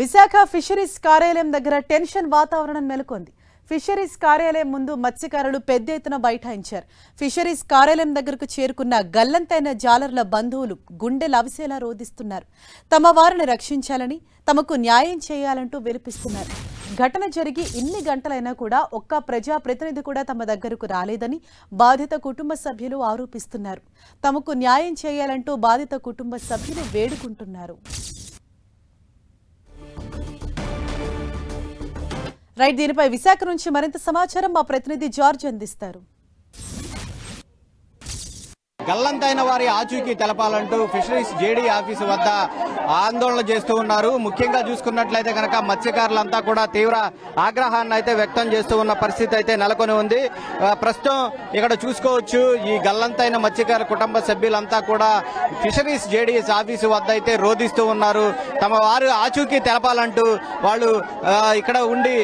Visakha fisheries కార్యాలయం దగ్గర tension వాతావరణం నెలకొంది. ఫిషరీస్ కార్యాలయం ముందు మత్స్యకారులు పెద్ద ఎత్తున బైఠాయించారు. ఫిషరీస్ కార్యాలయం దగ్గరకు చేరుకున్న గల్లంతైన జాలర్ల బంధువులు గుండెలు అవిసేలా రోధిస్తున్నారు. తమ వారిని రక్షించాలని, తమకు న్యాయం చేయాలంటూ విలపిస్తున్నారు. ఘటన జరిగి ఇన్ని గంటలైనా కూడా ఒక్క ప్రజాప్రతినిధి కూడా తమ దగ్గరకు రాలేదని బాధిత కుటుంబ సభ్యులు ఆరోపిస్తున్నారు. తమకు న్యాయం చేయాలంటూ బాధిత కుటుంబ సభ్యులు వేడుకుంటున్నారు. రైట్, దీనిపై విశాఖ నుంచి మరింత సమాచారం మా ప్రతినిధి జార్జ్ అందిస్తారు. గల్లంతైన వారి ఆచూకీ తెలపాలంటూ ఫిషరీస్ జేడీ ఆఫీసు వద్ద ఆందోళన చేస్తూ ఉన్నారు. ముఖ్యంగా చూసుకున్నట్లయితే కనుక మత్స్యకారులంతా కూడా తీవ్ర ఆగ్రహాన్ని అయితే వ్యక్తం చేస్తూ ఉన్న పరిస్థితి అయితే నెలకొని ఉంది. ప్రస్తుతం ఇక్కడ చూసుకోవచ్చు, ఈ గల్లంతైన మత్స్యకార కుటుంబ సభ్యులంతా కూడా ఫిషరీస్ జేడీ ఆఫీసు వద్ద అయితే రోధిస్తూ ఉన్నారు. తమ వారు ఆచూకీ తెలపాలంటూ వాళ్ళు ఇక్కడ ఉండి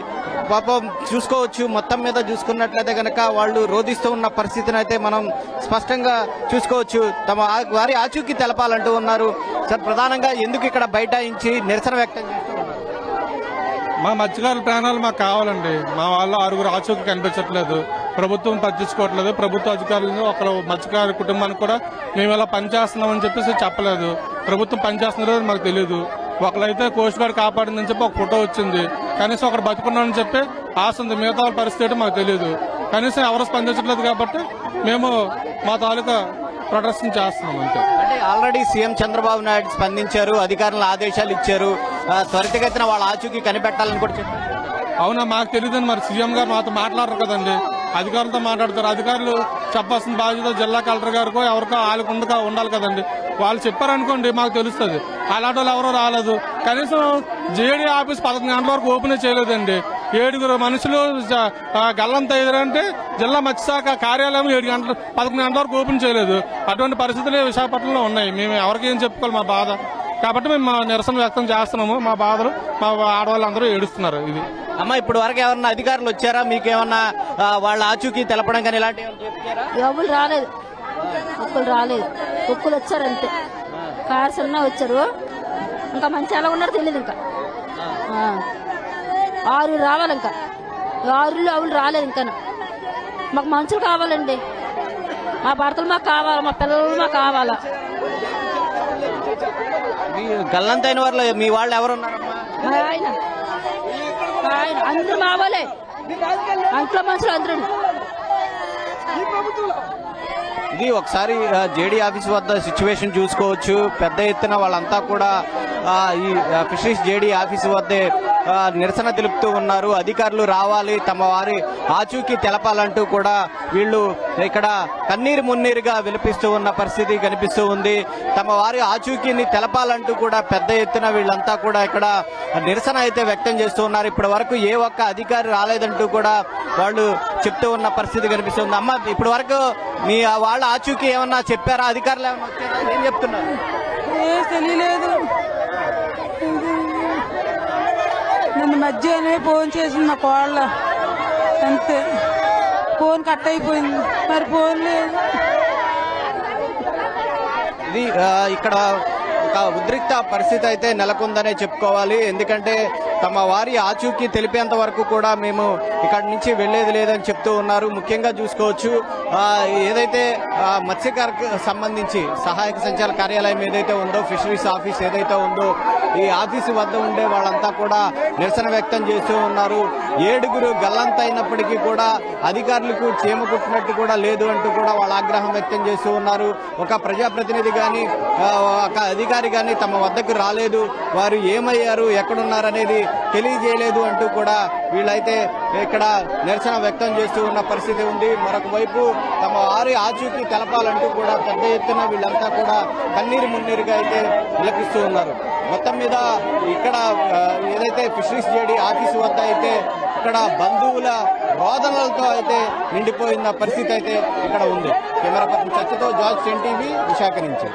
పాపం చూసుకోవచ్చు. మొత్తం మీద చూసుకున్నట్లయితే కనుక వాళ్ళు రోధిస్తూ ఉన్న పరిస్థితిని అయితే మనం స్పష్టంగా చూసుకోవచ్చు. తమ వారి ఆచూకీ తెలపాలంటూ ఉన్నారు. సార్, ప్రధానంగా ఎందుకు ఇక్కడ బైఠాయించి నిరసన వ్యక్తం చేస్తున్నారు? మా మత్స్యకారుల ప్రాణాలు మాకు కావాలండి. మా వాళ్ళు 6 ఆచూకీ కనిపించట్లేదు. ప్రభుత్వం పట్టించుకోవట్లేదు. ప్రభుత్వ అధికారులను ఒకరు మత్స్యకారు కుటుంబానికి కూడా మేము ఇలా పనిచేస్తున్నామని చెప్పేసి చెప్పలేదు. ప్రభుత్వం పనిచేస్తున్నారో మాకు తెలియదు. ఒకరైతే కోస్ట్ గార్డ్ కాపాడిందని చెప్పి ఒక ఫోటో వచ్చింది. కనీసం ఒకరు బతుకున్నామని చెప్పి ఆశ ఉంది. మిగతా వాళ్ళ పరిస్థితి మాకు తెలియదు. కనీసం ఎవరు స్పందించట్లేదు కాబట్టి మేము మా తాలూకా ప్రదర్శన చేస్తున్నాం అంతే. అంటే ఆల్రెడీ సీఎం చంద్రబాబు నాయుడు స్పందించారు, అధికారులు ఆదేశాలు ఇచ్చారు, త్వరితగతిన వాళ్ళ ఆచూకీ కనిపెట్టాలని కూడా చెప్పారు. అవునా, మాకు తెలియదండి. మరి సీఎం గారు మాతో మాట్లాడరు కదండి, అధికారులతో మాట్లాడతారు. అధికారులు చెప్పాల్సిన బాధ్యత జిల్లా కలెక్టర్ గారికో ఎవరికో వాళ్ళకు ఉండాలి కదండి. వాళ్ళు చెప్పారనుకోండి మాకు తెలుస్తుంది. అలాంటి వాళ్ళు ఎవరో రాలేదు. కనీసం జేడీ ఆఫీస్ 11 గంటల వరకు ఓపెన్ చేయలేదండి. 7 మనుషులు గల్లంత ఎదురంటే జిల్లా మత్స్యశాఖ కార్యాలయం 11 గంటల వరకు ఓపెన్ చేయలేదు. అటువంటి పరిస్థితులు విశాఖపట్నంలో ఉన్నాయి. మేము ఎవరికి ఏం చెప్పుకోవాలి మా బాధ. కాబట్టి మేము మా నిరసన వ్యక్తం చేస్తున్నాము. మా బాధలు మా ఆడవాళ్ళందరూ ఏడుస్తున్నారు. ఇది అమ్మ, ఇప్పుడు వరకు ఎవరన్నా అధికారులు వచ్చారా? మీకేమన్నా వాళ్ళ ఆచూకీ తెలపడం కానీ ఇలాంటివి ఎవరు రాలేదు. కుక్కలు వచ్చారు అంతే. కార్స్ ఉన్నా వచ్చారు. ఇంకా మంచి ఎలా ఉన్నారో తెలియదు. ఇంకా 6 రావాలి. ఇంకా 6 అవులు రాలేదు. ఇంకా మాకు మనుషులు కావాలండి. మా భర్తలు మాకు కావాలి, మా పిల్లలు మాకు కావాలా. గల్లంతైన వారిలో మీ వాళ్ళు ఎవరున్నారమ్మా? ఆయన అందరూ మా వాళ్ళే. అంట్లో మనుషులు అందరూ. ఇది ఒకసారి జేడీ ఆఫీస్ వద్ద సిచ్యువేషన్ చూసుకోవచ్చు. పెద్ద ఎత్తున వాళ్ళంతా కూడా ఈ ఫిషరీస్ జేడీ ఆఫీస్ వద్దే నిరసన తెలుపుతూ ఉన్నారు. అధికారులు రావాలి, తమ వారి ఆచూకీ తెలపాలంటూ కూడా వీళ్ళు ఇక్కడ కన్నీరు మున్నీరుగా విలపిస్తూ ఉన్న పరిస్థితి కనిపిస్తూ ఉంది. తమ వారి ఆచూకీని తెలపాలంటూ కూడా పెద్ద ఎత్తున వీళ్ళంతా కూడా ఇక్కడ నిరసన అయితే వ్యక్తం చేస్తూ ఉన్నారు. ఇప్పటి వరకు ఏ ఒక్క అధికారి రాలేదంటూ కూడా వాళ్ళు చెప్తూ ఉన్న పరిస్థితి కనిపిస్తుంది. అమ్మ, ఇప్పటి వరకు మీ వాళ్ళ ఆచూకీ ఏమన్నా చెప్పారా? అధికారులు ఏమన్నా వచ్చారా? ఏం చెప్తున్నారు? తెలియలేదు. నన్ను మధ్యనే ఫోన్ చేసింది మా కోళ్ళ, అంతే. ఫోన్ కట్ అయిపోయింది, మరి ఫోన్ లేదు. ఇది ఇక్కడ ఒక ఉద్రిక్త పరిస్థితి అయితే నెలకొందనే చెప్పుకోవాలి. ఎందుకంటే తమ వారి ఆచూకీ తెలిపేంత వరకు కూడా మేము ఇక్కడి నుంచి వెళ్లేది లేదని చెప్తూ ఉన్నారు. ముఖ్యంగా చూసుకోవచ్చు, ఏదైతే మత్స్యకారకు సంబంధించి సహాయక సంచాలక కార్యాలయం ఏదైతే ఉందో, ఫిషరీస్ ఆఫీస్ ఏదైతే ఉందో, ఈ ఆఫీసు వద్ద ఉండే వాళ్ళంతా కూడా నిరసన వ్యక్తం చేస్తూ ఉన్నారు. 7 గల్లంతైనప్పటికీ కూడా అధికారులకు చీమ కుట్టినట్టు కూడా లేదు అంటూ కూడా వాళ్ళ ఆగ్రహం వ్యక్తం చేస్తూ ఉన్నారు. ఒక ప్రజాప్రతినిధి కానీ ఒక అధికారి కానీ తమ వద్దకు రాలేదు, వారు ఏమయ్యారు, ఎక్కడున్నారు అనేది తెలియజేయలేదు అంటూ కూడా వీళ్ళైతే ఇక్కడ నిరసన వ్యక్తం చేస్తూ ఉన్న పరిస్థితి ఉంది. మరొక వైపు తమ వారి ఆచూకీ తెలపాలంటూ కూడా పెద్ద ఎత్తున వీళ్ళంతా కూడా కన్నీరు మున్నీరుగా అయితే విలపిస్తూ ఉన్నారు. మొత్తం మీద ఇక్కడ ఏదైతే ఫిషరీస్ జేడీ ఆఫీసు వద్ద అయితే ఇక్కడ బంధువుల రోదనలతో అయితే నిండిపోయిన పరిస్థితి అయితే ఇక్కడ ఉంది. కెమెరా పర్సన్ చర్చతో జార్జ్, ఎన్టీవీ, విశాఖ నుంచి.